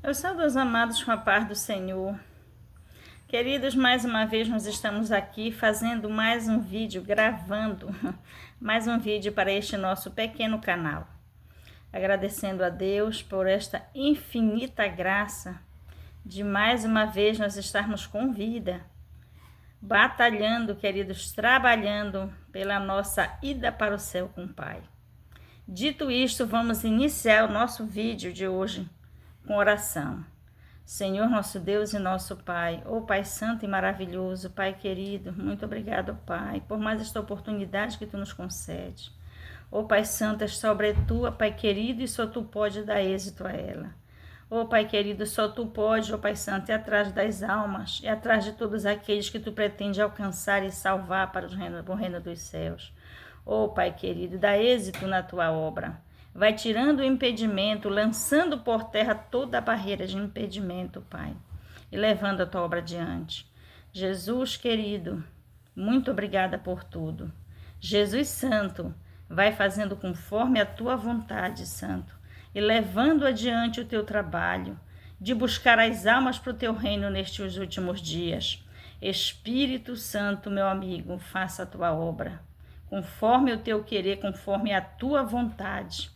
Eu saúdo os amados com a paz do Senhor. Queridos, mais uma vez nós estamos aqui fazendo mais um vídeo, gravando mais um vídeo para este nosso pequeno canal. Agradecendo a Deus por esta infinita graça de mais uma vez nós estarmos com vida, batalhando, queridos, trabalhando pela nossa ida para o céu com o Pai. Dito isto, vamos iniciar o nosso vídeo de hoje com oração. Senhor, nosso Deus e nosso Pai, ó Pai Santo e maravilhoso, Pai querido, muito obrigado, Pai, por mais esta oportunidade que Tu nos concede. Ó Pai Santo, esta obra é Tua, Pai querido, e só Tu pode dar êxito a ela. Ó Pai querido, só Tu pode, ó Pai Santo, ir atrás das almas, e atrás de todos aqueles que Tu pretende alcançar e salvar para o reino dos céus. Ó Pai querido, dá êxito na Tua obra. Vai tirando o impedimento, lançando por terra toda a barreira de impedimento, Pai, e levando a Tua obra adiante. Jesus querido, muito obrigada por tudo. Jesus Santo, vai fazendo conforme a Tua vontade, Santo, e levando adiante o Teu trabalho, de buscar as almas para o Teu reino nestes últimos dias. Espírito Santo, meu amigo, faça a Tua obra, conforme o Teu querer, conforme a Tua vontade.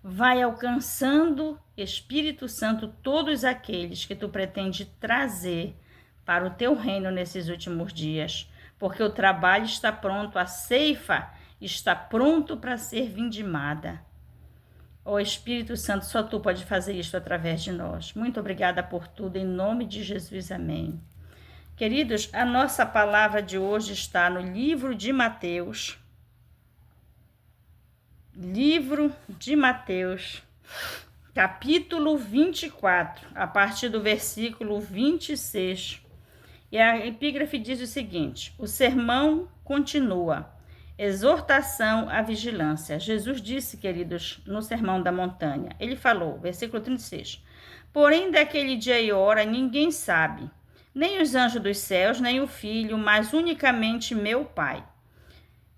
Vai alcançando, Espírito Santo, todos aqueles que Tu pretende trazer para o Teu reino nesses últimos dias, porque o trabalho está pronto, a ceifa está pronto para ser vindimada. Ó Espírito Santo, só Tu pode fazer isto através de nós. Muito obrigada por tudo, em nome de Jesus, amém. Queridos, a nossa palavra de hoje está no livro de Mateus. Livro de Mateus, capítulo 24, a partir do versículo 26. E a epígrafe diz o seguinte: o sermão continua, exortação à vigilância. Jesus disse, queridos, no Sermão da Montanha, ele falou, versículo 36, porém daquele dia e hora ninguém sabe, nem os anjos dos céus, nem o Filho, mas unicamente meu Pai.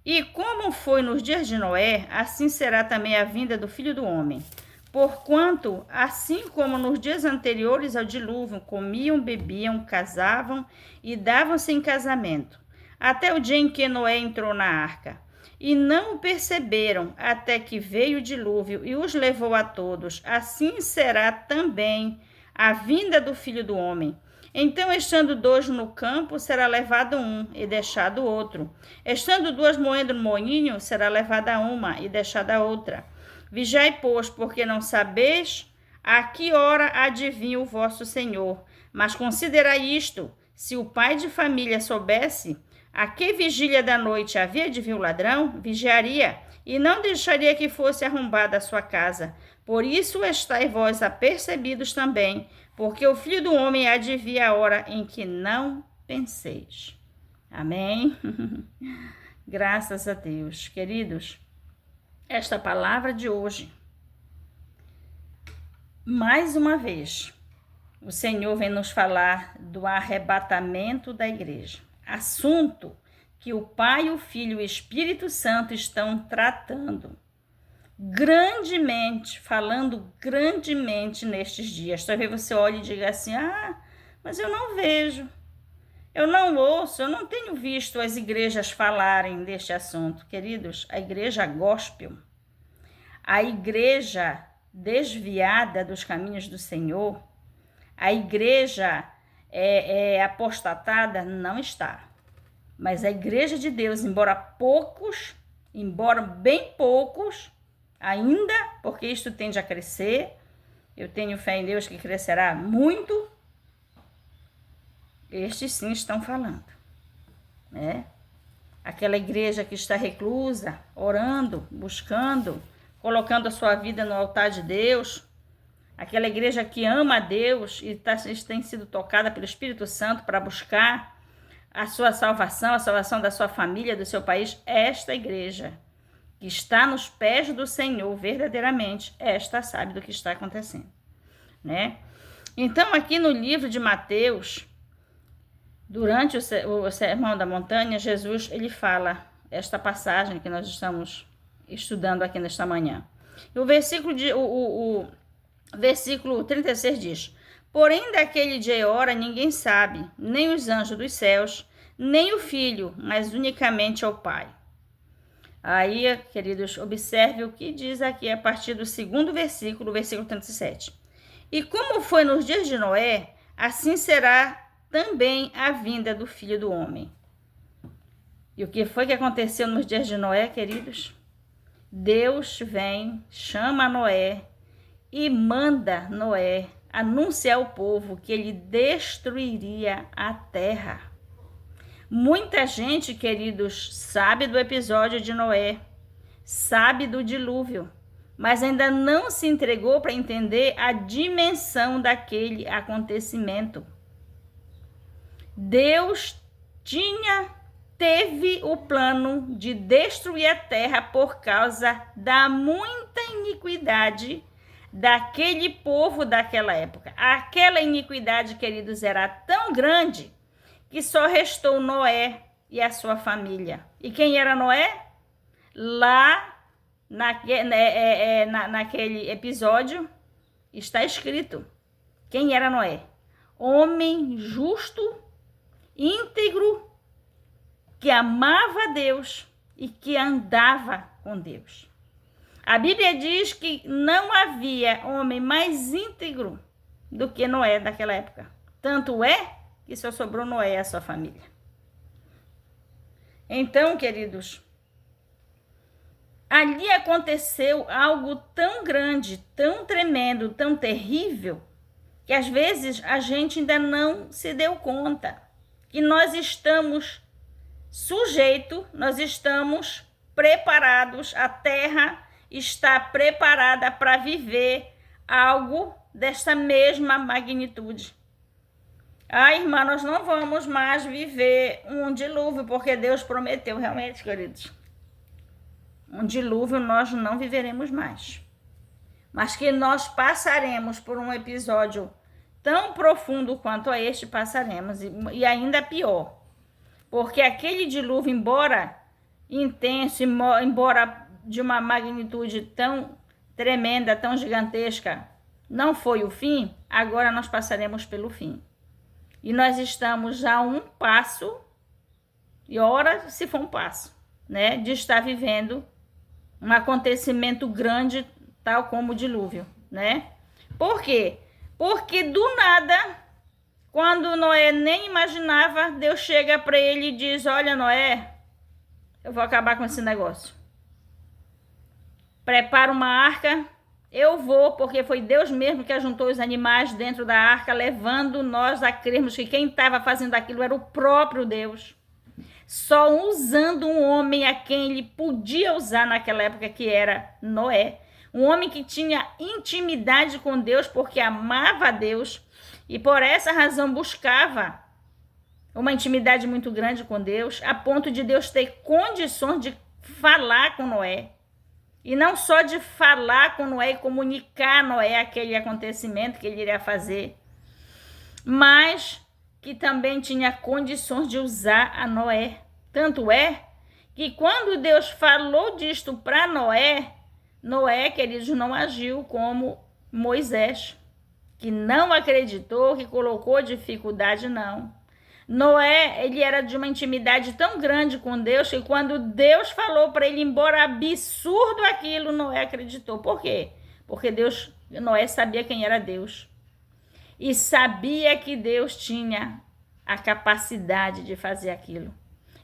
E como foi nos dias de Noé, assim será também a vinda do Filho do Homem. Porquanto, assim como nos dias anteriores ao dilúvio, comiam, bebiam, casavam e davam-se em casamento, até o dia em que Noé entrou na arca. E não o perceberam, até que veio o dilúvio e os levou a todos. Assim será também a vinda do Filho do Homem. Então, estando dois no campo, será levado um e deixado outro. Estando duas moendo no moinho, será levada uma e deixada a outra. Vigiai, pois, porque não sabeis a que hora adivinha o vosso Senhor. Mas considerai isto, se o pai de família soubesse a que vigília da noite havia de vir o ladrão, vigiaria e não deixaria que fosse arrombada a sua casa. Por isso estáis vós apercebidos também, porque o Filho do Homem há de vir a hora em que não penseis. Amém? Graças a Deus. Queridos, esta palavra de hoje, mais uma vez, o Senhor vem nos falar do arrebatamento da igreja. Assunto que o Pai, o Filho e o Espírito Santo estão tratando grandemente, falando grandemente nestes dias. Talvez você olhe e diga assim, mas eu não vejo, eu não ouço, eu não tenho visto as igrejas falarem deste assunto. Queridos, a igreja gospel, a igreja desviada dos caminhos do Senhor, a igreja apostatada não está. Mas a igreja de Deus, embora bem poucos, ainda, porque isto tende a crescer, eu tenho fé em Deus que crescerá muito, estes sim estão falando, né? Aquela igreja que está reclusa, orando, buscando, colocando a sua vida no altar de Deus, aquela igreja que ama a Deus e tem sido tocada pelo Espírito Santo para buscar a sua salvação, a salvação da sua família, do seu país, esta igreja que está nos pés do Senhor verdadeiramente, esta sabe do que está acontecendo, né? Então, aqui no livro de Mateus, durante o Sermão da Montanha, Jesus, ele fala esta passagem que nós estamos estudando aqui nesta manhã. E o versículo 36 diz, Porém, daquele dia e hora ninguém sabe, nem os anjos dos céus, nem o Filho, mas unicamente ao Pai. Aí, queridos, observe o que diz aqui a partir do segundo versículo, versículo 37. E como foi nos dias de Noé, assim será também a vinda do Filho do Homem. E o que foi que aconteceu nos dias de Noé, queridos? Deus vem, chama Noé e manda Noé anunciar ao povo que ele destruiria a terra. Muita gente, queridos, sabe do episódio de Noé, sabe do dilúvio, mas ainda não se entregou para entender a dimensão daquele acontecimento. Deus teve o plano de destruir a terra por causa da muita iniquidade daquele povo daquela época. Aquela iniquidade, queridos, era tão grande que só restou Noé e a sua família. E quem era Noé? Lá naquele episódio está escrito quem era Noé. Homem justo, íntegro, que amava a Deus e que andava com Deus. A Bíblia diz que não havia homem mais íntegro do que Noé daquela época. Tanto é que só sobrou Noé e a sua família. Então, queridos, ali aconteceu algo tão grande, tão tremendo, tão terrível, que às vezes a gente ainda não se deu conta que nós estamos sujeitos, nós estamos preparados, a terra está preparada para viver algo desta mesma magnitude. Irmã, nós não vamos mais viver um dilúvio, porque Deus prometeu realmente, queridos. Um dilúvio nós não viveremos mais. Mas que nós passaremos por um episódio tão profundo quanto a este, passaremos. E ainda pior. Porque aquele dilúvio, embora intenso, embora de uma magnitude tão tremenda, tão gigantesca, não foi o fim, agora nós passaremos pelo fim. E nós estamos a um passo, e ora se for um passo, né, de estar vivendo um acontecimento grande, tal como o dilúvio, né? Por quê? Porque do nada, quando Noé nem imaginava, Deus chega para ele e diz: olha, Noé, eu vou acabar com esse negócio. Prepara uma arca. Eu vou, porque foi Deus mesmo que ajuntou os animais dentro da arca, levando nós a crermos que quem estava fazendo aquilo era o próprio Deus. Só usando um homem a quem ele podia usar naquela época, que era Noé. Um homem que tinha intimidade com Deus, porque amava a Deus e por essa razão buscava uma intimidade muito grande com Deus, a ponto de Deus ter condições de falar com Noé. E não só de falar com Noé e comunicar a Noé aquele acontecimento que ele iria fazer, mas que também tinha condições de usar a Noé. Tanto é que quando Deus falou disto para Noé, Noé, queridos, não agiu como Moisés, que não acreditou, que colocou dificuldade, não. Noé, ele era de uma intimidade tão grande com Deus que quando Deus falou para ele, embora absurdo aquilo, Noé acreditou. Por quê? Porque Noé sabia quem era Deus. E sabia que Deus tinha a capacidade de fazer aquilo.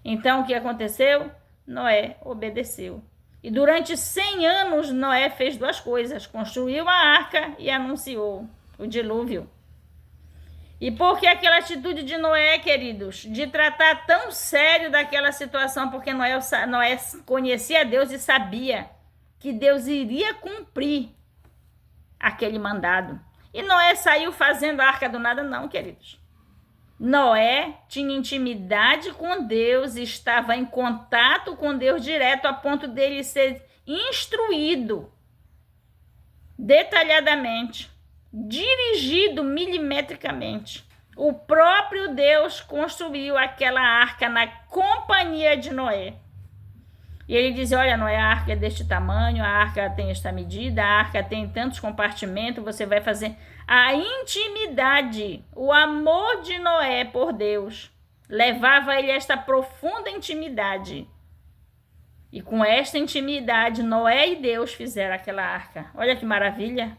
Então, o que aconteceu? Noé obedeceu. E durante 100 anos, Noé fez duas coisas. Construiu a arca e anunciou o dilúvio. E por que aquela atitude de Noé, queridos, de tratar tão sério daquela situação? Porque Noé conhecia Deus e sabia que Deus iria cumprir aquele mandado. E Noé saiu fazendo a arca do nada, não, queridos. Noé tinha intimidade com Deus, estava em contato com Deus direto, a ponto dele ser instruído detalhadamente, dirigido milimetricamente. O próprio Deus construiu aquela arca na companhia de Noé. E ele dizia, olha, Noé, a arca é deste tamanho, a arca tem esta medida, a arca tem tantos compartimentos, você vai fazer... A intimidade, o amor de Noé por Deus, levava ele a esta profunda intimidade. E com esta intimidade, Noé e Deus fizeram aquela arca. Olha que maravilha!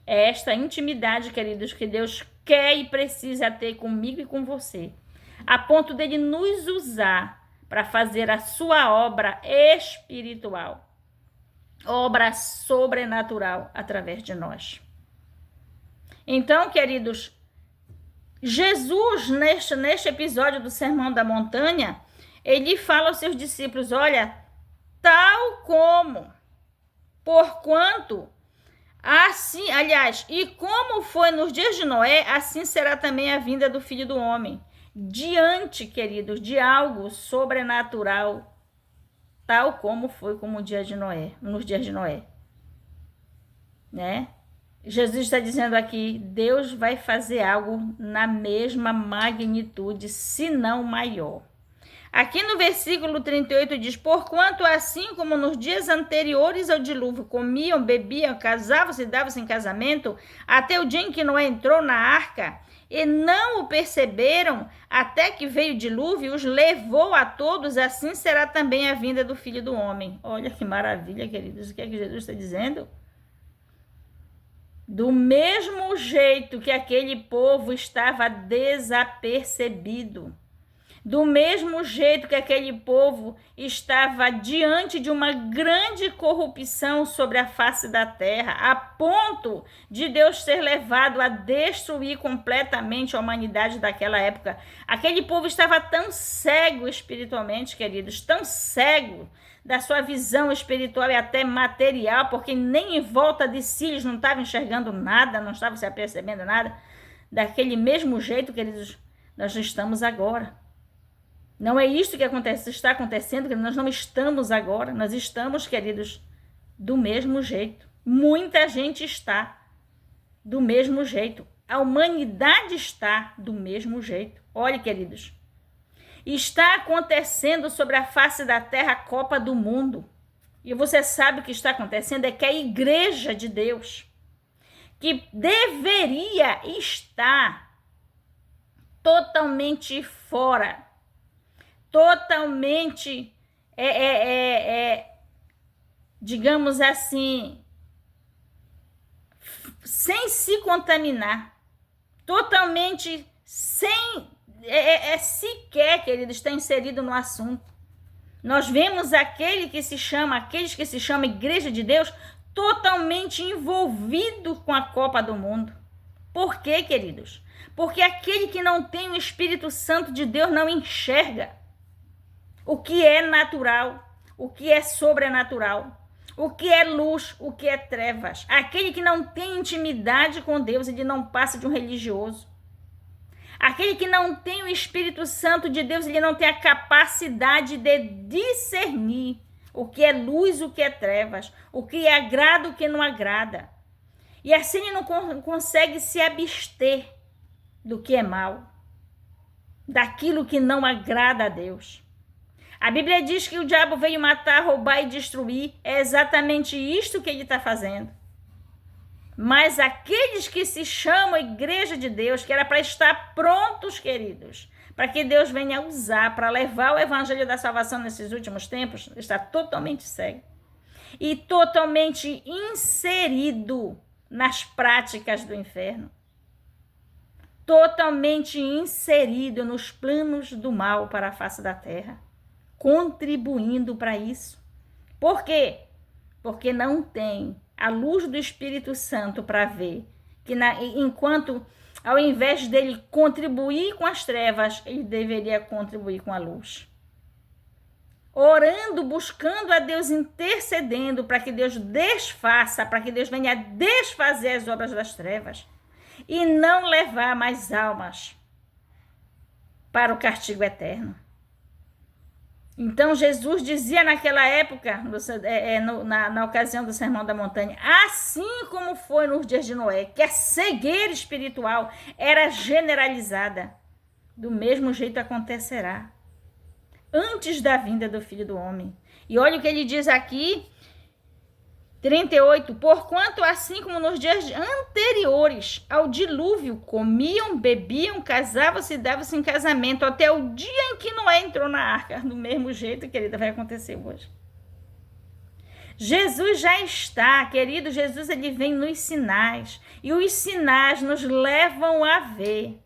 É esta intimidade, queridos, que Deus quer e precisa ter comigo e com você, a ponto dele nos usar para fazer a sua obra espiritual, obra sobrenatural através de nós. Então, queridos, Jesus, neste episódio do Sermão da Montanha, ele fala aos seus discípulos, olha, tal como, porquanto, assim, aliás, e como foi nos dias de Noé, assim será também a vinda do Filho do Homem. Diante, queridos, de algo sobrenatural, tal como foi como o dia de Noé, nos dias de Noé, né? Jesus está dizendo aqui, Deus vai fazer algo na mesma magnitude, se não maior. Aqui no versículo 38 diz, porquanto assim como nos dias anteriores ao dilúvio, comiam, bebiam, casavam-se e davam-se em casamento, até o dia em que Noé entrou na arca, e não o perceberam, até que veio o dilúvio, os levou a todos, assim será também a vinda do Filho do Homem. Olha que maravilha, queridos, o que é que Jesus está dizendo? Do mesmo jeito que aquele povo estava desapercebido, do mesmo jeito que aquele povo estava diante de uma grande corrupção sobre a face da terra, a ponto de Deus ter levado a destruir completamente a humanidade daquela época. Aquele povo estava tão cego espiritualmente, queridos, tão cego da sua visão espiritual e até material, porque nem em volta de si eles não estavam enxergando nada, não estavam se apercebendo nada. Daquele mesmo jeito, queridos, nós estamos agora. Não é isso que está acontecendo, que nós não estamos agora, nós estamos, queridos, do mesmo jeito. Muita gente está do mesmo jeito. A humanidade está do mesmo jeito. Olha, queridos, está acontecendo sobre a face da terra a Copa do Mundo. E você sabe o que está acontecendo? É que a igreja de Deus, que deveria estar totalmente fora, totalmente, digamos assim, sem se contaminar, totalmente sem, sequer, querido, está inserido no assunto. Nós vemos aqueles que se chamam Igreja de Deus, totalmente envolvido com a Copa do Mundo. Por quê, queridos? Porque aquele que não tem o Espírito Santo de Deus não enxerga o que é natural, o que é sobrenatural, o que é luz, o que é trevas. Aquele que não tem intimidade com Deus, ele não passa de um religioso. Aquele que não tem o Espírito Santo de Deus, ele não tem a capacidade de discernir o que é luz, o que é trevas, o que agrada, o que não agrada. E assim ele não consegue se abster do que é mal, daquilo que não agrada a Deus. A Bíblia diz que o diabo veio matar, roubar e destruir. É exatamente isto que ele está fazendo. Mas aqueles que se chamam Igreja de Deus, que era para estar prontos, queridos, para que Deus venha usar, para levar o evangelho da salvação nesses últimos tempos, está totalmente cego. E totalmente inserido nas práticas do inferno. Totalmente inserido nos planos do mal para a face da terra. Contribuindo para isso. Por quê? Porque não tem a luz do Espírito Santo para ver que enquanto, ao invés dele contribuir com as trevas, ele deveria contribuir com a luz. Orando, buscando a Deus, intercedendo para que Deus desfaça, para que Deus venha desfazer as obras das trevas e não levar mais almas para o castigo eterno. Então, Jesus dizia naquela época, na ocasião do Sermão da Montanha, assim como foi nos dias de Noé, que a cegueira espiritual era generalizada, do mesmo jeito acontecerá antes da vinda do Filho do Homem. E olha o que ele diz aqui, 38, porquanto assim como nos dias anteriores ao dilúvio, comiam, bebiam, casavam-se e davam-se em casamento, até o dia em que Noé entrou na arca. Do mesmo jeito, querida, vai acontecer hoje. Jesus já está, querido, Jesus ele vem nos sinais, e os sinais nos levam a ver,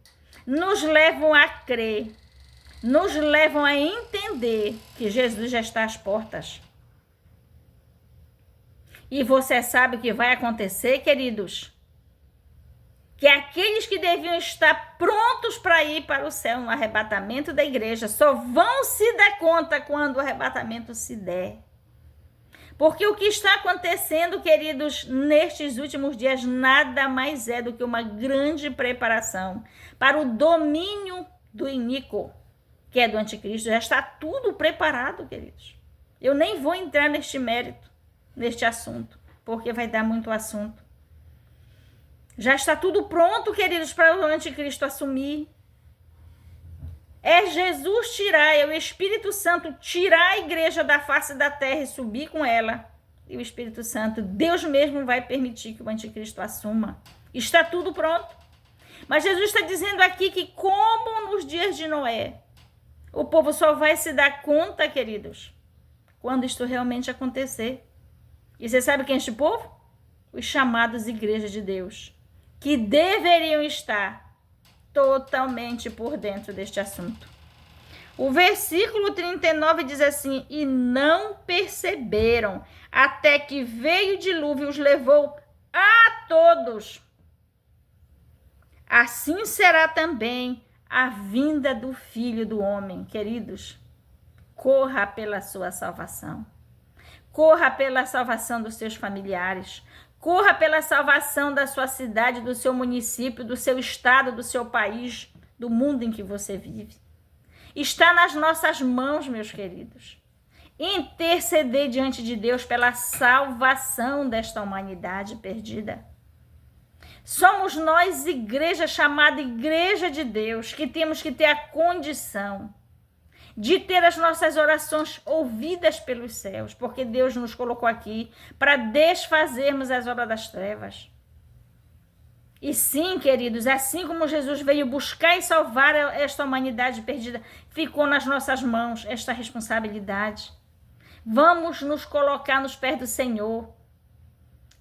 nos levam a crer, nos levam a entender que Jesus já está às portas. E você sabe o que vai acontecer, queridos? Que aqueles que deviam estar prontos para ir para o céu no arrebatamento da igreja só vão se dar conta quando o arrebatamento se der. Porque o que está acontecendo, queridos, nestes últimos dias, nada mais é do que uma grande preparação para o domínio do iníquo, que é do anticristo. Já está tudo preparado, queridos. Eu nem vou entrar neste mérito, neste assunto, porque vai dar muito assunto. Já está tudo pronto, queridos, para o anticristo assumir. É Jesus tirar, é o Espírito Santo tirar a igreja da face da terra e subir com ela. E o Espírito Santo, Deus mesmo vai permitir que o anticristo assuma. Está tudo pronto. Mas Jesus está dizendo aqui que como nos dias de Noé, o povo só vai se dar conta, queridos, quando isto realmente acontecer. E você sabe quem é este povo? Os chamados igrejas de Deus, que deveriam estar totalmente por dentro deste assunto. O versículo 39 diz assim: e não perceberam, até que veio o dilúvio e os levou a todos. Assim será também a vinda do Filho do Homem. Queridos, corra pela sua salvação. Corra pela salvação dos seus familiares. Corra pela salvação da sua cidade, do seu município, do seu estado, do seu país, do mundo em que você vive. Está nas nossas mãos, meus queridos. Interceder diante de Deus pela salvação desta humanidade perdida. Somos nós, igreja chamada Igreja de Deus, que temos que ter a condição de ter as nossas orações ouvidas pelos céus, porque Deus nos colocou aqui para desfazermos as obras das trevas. E sim, queridos, assim como Jesus veio buscar e salvar esta humanidade perdida, ficou nas nossas mãos esta responsabilidade. Vamos nos colocar nos pés do Senhor,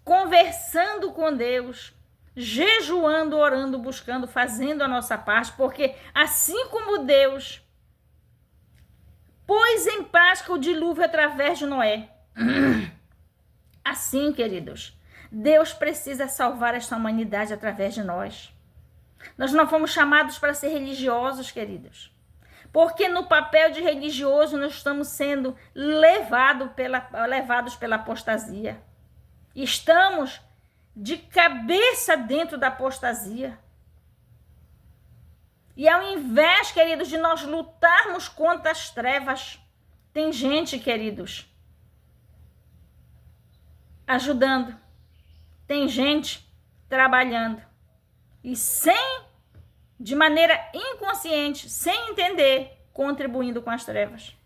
conversando com Deus, jejuando, orando, buscando, fazendo a nossa parte, porque assim como Deus pôs em prática o dilúvio através de Noé. Assim, queridos, Deus precisa salvar esta humanidade através de nós. Nós não fomos chamados para ser religiosos, queridos. Porque no papel de religioso nós estamos sendo levados pela apostasia. Estamos de cabeça dentro da apostasia. E ao invés, queridos, de nós lutarmos contra as trevas, tem gente, queridos, ajudando. Tem gente trabalhando. E de maneira inconsciente, sem entender, contribuindo com as trevas.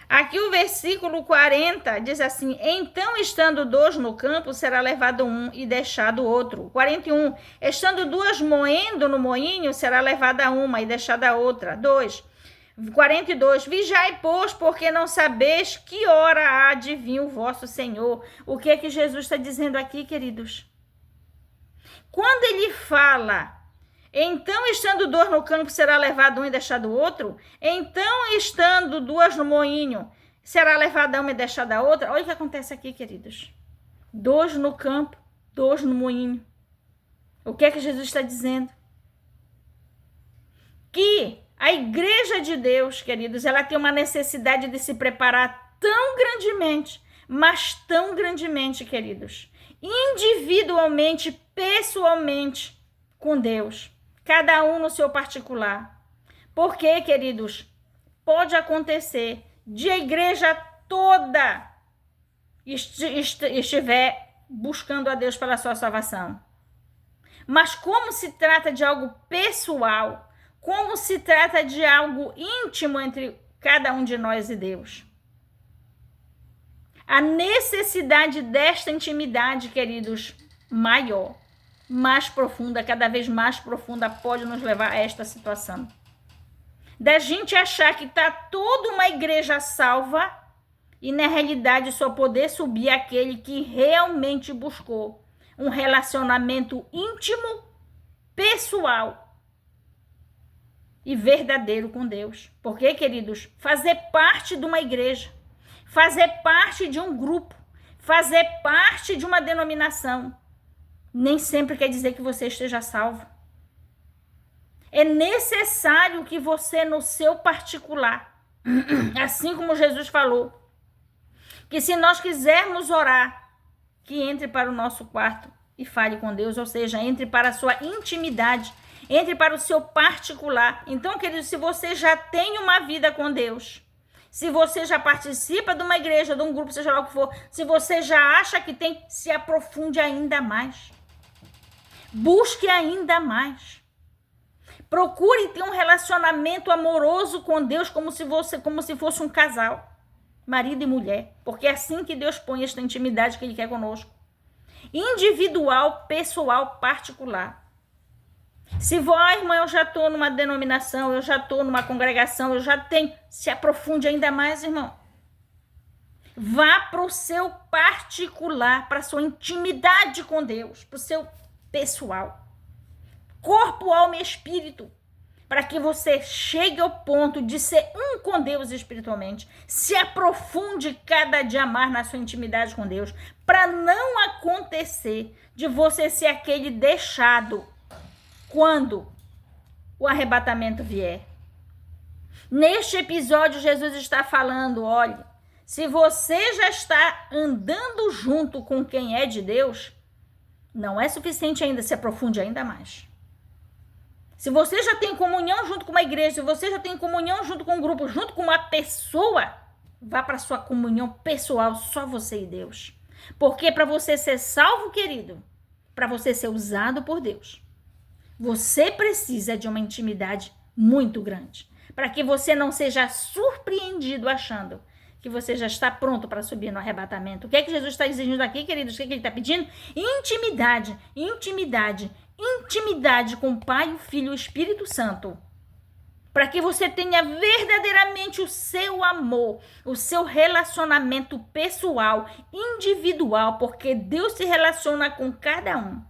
Aqui o versículo 40 diz assim: então, estando dois no campo, será levado um e deixado outro. 41, estando duas moendo no moinho, será levada uma e deixada a outra. 42, vigiai, pois, porque não sabeis que hora há de vir o vosso Senhor. O que é que Jesus está dizendo aqui, queridos? Quando ele fala, então, estando dois no campo, será levado um e deixado o outro. Então, estando duas no moinho, será levada uma e deixada a outra. Olha o que acontece aqui, queridos. Dois no campo, dois no moinho. O que é que Jesus está dizendo? Que a igreja de Deus, queridos, ela tem uma necessidade de se preparar tão grandemente, mas tão grandemente, queridos, individualmente, pessoalmente, com Deus. Cada um no seu particular. Porque, queridos, pode acontecer de a igreja toda estiver buscando a Deus pela sua salvação. Mas como se trata de algo pessoal, como se trata de algo íntimo entre cada um de nós e Deus, A necessidade desta intimidade, queridos, maior, mais profunda, cada vez mais profunda, pode nos levar a esta situação. Da gente achar que está toda uma igreja salva e, na realidade, só poder subir aquele que realmente buscou um relacionamento íntimo, pessoal e verdadeiro com Deus. Porque, queridos, fazer parte de uma igreja, fazer parte de um grupo, fazer parte de uma denominação, nem sempre quer dizer que você esteja salvo. É necessário que você, no seu particular, assim como Jesus falou, que se nós quisermos orar, que entre para o nosso quarto e fale com Deus, ou seja, entre para a sua intimidade, entre para o seu particular. Então, querido, se você já tem uma vida com Deus, se você já participa de uma igreja, de um grupo, seja lá o que for, se você já acha que tem, se aprofunde ainda mais. Busque ainda mais. Procure ter um relacionamento amoroso com Deus como se fosse um casal, marido e mulher, porque é assim que Deus põe esta intimidade que Ele quer conosco. Individual, pessoal, particular. Se irmã, eu já estou numa denominação, eu já estou numa congregação, eu já tenho, se aprofunde ainda mais, irmão. Vá para o seu particular, para a sua intimidade com Deus, para o seu pessoal. Corpo, alma e espírito, para que você chegue ao ponto de ser um com Deus espiritualmente, se aprofunde cada dia mais na sua intimidade com Deus, para não acontecer de você ser aquele deixado quando o arrebatamento vier. Neste episódio, Jesus está falando, olha, se você já está andando junto com quem é de Deus, não é suficiente ainda, se aprofunde ainda mais. Se você já tem comunhão junto com uma igreja, se você já tem comunhão junto com um grupo, junto com uma pessoa, vá para a sua comunhão pessoal, só você e Deus. Porque para você ser salvo, querido, para você ser usado por Deus, você precisa de uma intimidade muito grande, para que você não seja surpreendido achando que você já está pronto para subir no arrebatamento. O que é que Jesus está exigindo aqui, queridos? O que é que ele está pedindo? Intimidade, intimidade, intimidade com o Pai, o Filho e o Espírito Santo, para que você tenha verdadeiramente o seu amor, o seu relacionamento pessoal, individual, porque Deus se relaciona com cada um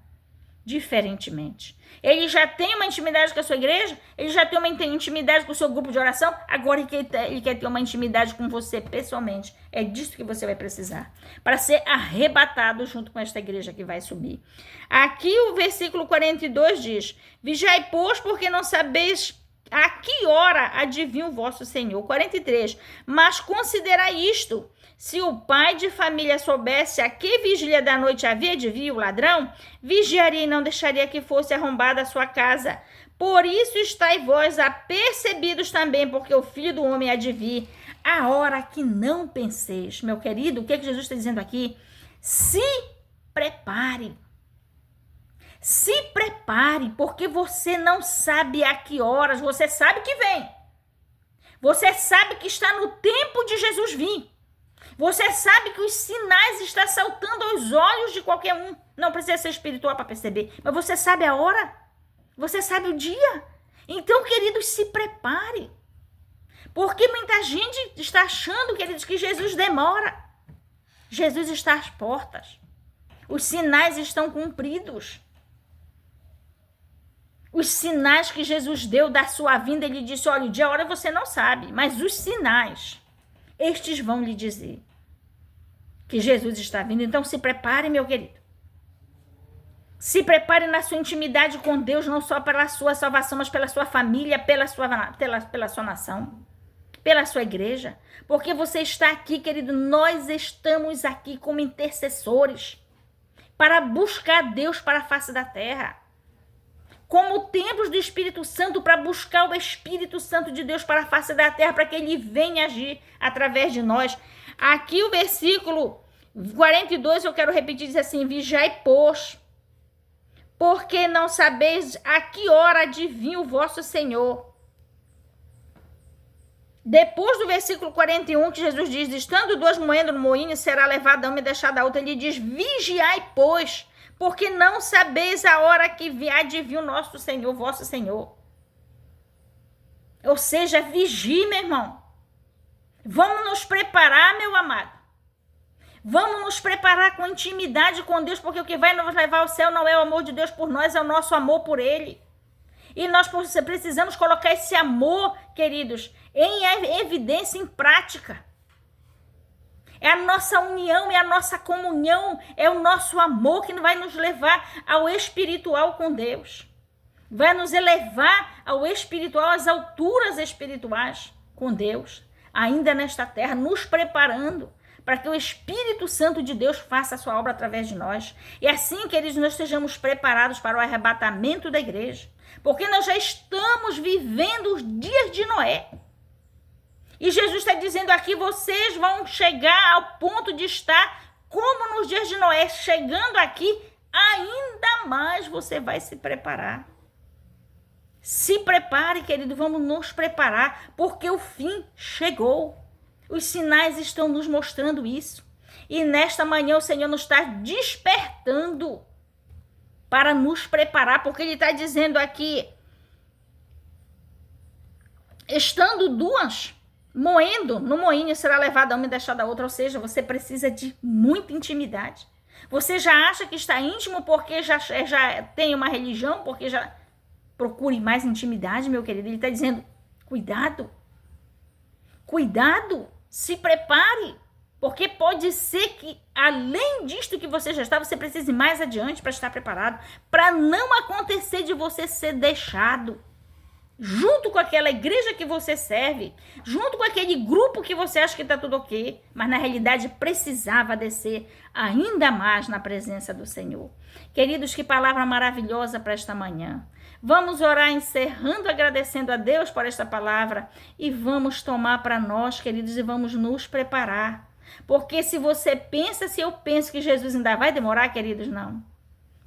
diferentemente. Ele já tem uma intimidade com a sua igreja, ele já tem uma intimidade com o seu grupo de oração, agora ele quer ter uma intimidade com você pessoalmente. É disso que você vai precisar, para ser arrebatado junto com esta igreja que vai subir. Aqui o versículo 42 diz: vigiai, pois, porque não sabeis a que hora adivinha o vosso Senhor. 43, mas considerai isto: se o pai de família soubesse a que vigília da noite havia de vir o ladrão, vigiaria e não deixaria que fosse arrombada a sua casa. Por isso estáis vós apercebidos também, porque o Filho do Homem há de vir a hora que não penseis. Meu querido, o que Jesus está dizendo aqui? Se prepare. Se prepare, porque você não sabe a que horas, você sabe que vem. Você sabe que está no tempo de Jesus vir. Você sabe que os sinais estão saltando aos olhos de qualquer um. Não precisa ser espiritual para perceber. Mas você sabe a hora? Você sabe o dia? Então, queridos, se prepare. Porque muita gente está achando, queridos, que Jesus demora. Jesus está às portas. Os sinais estão cumpridos. Os sinais que Jesus deu da sua vinda, ele disse, olha, o dia e a hora você não sabe, mas os sinais, estes vão lhe dizer que Jesus está vindo. Então se prepare, meu querido. Se prepare na sua intimidade com Deus, não só pela sua salvação, mas pela sua família, pela sua nação, pela sua igreja. Porque você está aqui, querido, nós estamos aqui como intercessores para buscar Deus para a face da terra. Como templos do Espírito Santo, para buscar o Espírito Santo de Deus para a face da terra, para que ele venha agir através de nós. Aqui o versículo 42, eu quero repetir, diz assim: vigiai, pois, porque não sabeis a que hora adivinha o vosso Senhor. Depois do versículo 41, que Jesus diz, estando duas moendo no moinho, será levada uma e deixada a outra. Ele diz, vigiai, pois, porque não sabeis a hora que há de vir o nosso Senhor, vosso Senhor. Ou seja, vigie, meu irmão. Vamos nos preparar, meu amado. Vamos nos preparar com intimidade com Deus, porque o que vai nos levar ao céu não é o amor de Deus por nós, é o nosso amor por Ele. E nós precisamos colocar esse amor, queridos, em evidência, em prática. É a nossa união, é a nossa comunhão, é o nosso amor que vai nos levar ao espiritual com Deus. Vai nos elevar ao espiritual, às alturas espirituais com Deus, ainda nesta terra, nos preparando para que o Espírito Santo de Deus faça a sua obra através de nós. E assim, queridos, nós estejamos preparados para o arrebatamento da igreja. Porque nós já estamos vivendo os dias de Noé. E Jesus está dizendo aqui, vocês vão chegar ao ponto de estar como nos dias de Noé. Chegando aqui, ainda mais você vai se preparar. Se prepare, querido, vamos nos preparar, porque o fim chegou. Os sinais estão nos mostrando isso. E nesta manhã o Senhor nos está despertando para nos preparar, porque Ele está dizendo aqui, estando duas moendo no moinho, será levada uma e deixada a outra. Ou seja, você precisa de muita intimidade. Você já acha que está íntimo porque já tem uma religião, porque já... Procure mais intimidade, meu querido. Ele está dizendo, cuidado, cuidado, se prepare, porque pode ser que, além disto que você já está, você precise ir mais adiante para estar preparado, para não acontecer de você ser deixado, junto com aquela igreja que você serve, junto com aquele grupo que você acha que está tudo ok, mas na realidade precisava descer ainda mais na presença do Senhor. Queridos, que palavra maravilhosa para esta manhã. Vamos orar encerrando, agradecendo a Deus por esta palavra e vamos tomar para nós, queridos, e vamos nos preparar. Porque se eu penso que Jesus ainda vai demorar, queridos, não.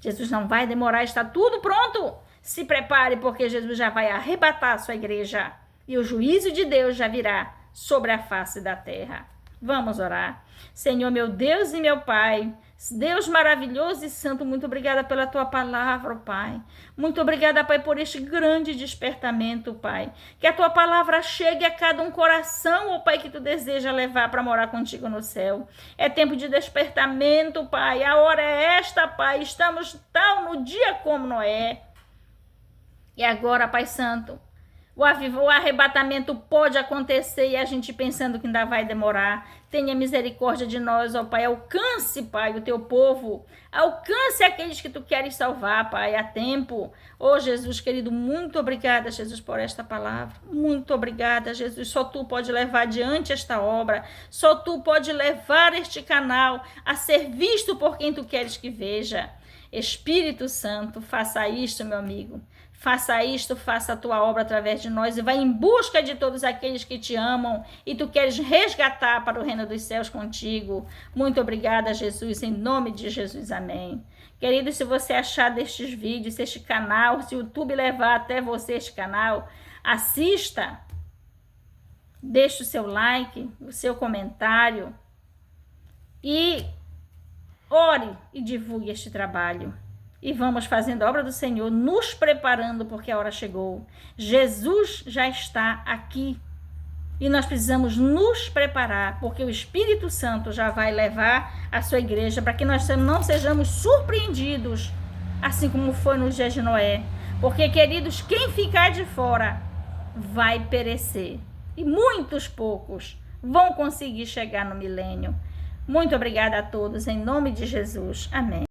Jesus não vai demorar, está tudo pronto. Se prepare, porque Jesus já vai arrebatar a sua igreja e o juízo de Deus já virá sobre a face da terra. Vamos orar. Senhor, meu Deus e meu Pai, Deus maravilhoso e santo, muito obrigada pela tua palavra, Pai. Muito obrigada, Pai, por este grande despertamento, Pai. Que a tua palavra chegue a cada um coração, ó Pai, que tu deseja levar para morar contigo no céu. É tempo de despertamento, Pai. A hora é esta, Pai. Estamos tal no dia como Noé. E agora, Pai Santo, o arrebatamento pode acontecer e a gente pensando que ainda vai demorar. Tenha misericórdia de nós, ó Pai. Alcance, Pai, o teu povo. Alcance aqueles que tu queres salvar, Pai, a tempo. Ó Jesus, querido, muito obrigada, Jesus, por esta palavra. Muito obrigada, Jesus. Só tu pode levar adiante esta obra. Só tu pode levar este canal a ser visto por quem tu queres que veja. Espírito Santo, faça isto, meu amigo. Faça isto, faça a tua obra através de nós e vai em busca de todos aqueles que te amam e tu queres resgatar para o reino dos céus contigo. Muito obrigada, Jesus, em nome de Jesus, amém. Querido, se você achar destes vídeos, se este canal, se o YouTube levar até você este canal, assista, deixe o seu like, o seu comentário e ore e divulgue este trabalho. E vamos fazendo a obra do Senhor, nos preparando porque a hora chegou. Jesus já está aqui. E nós precisamos nos preparar, porque o Espírito Santo já vai levar a sua igreja para que nós não sejamos surpreendidos, assim como foi nos dias de Noé. Porque, queridos, quem ficar de fora vai perecer. E muitos poucos vão conseguir chegar no milênio. Muito obrigada a todos, em nome de Jesus. Amém.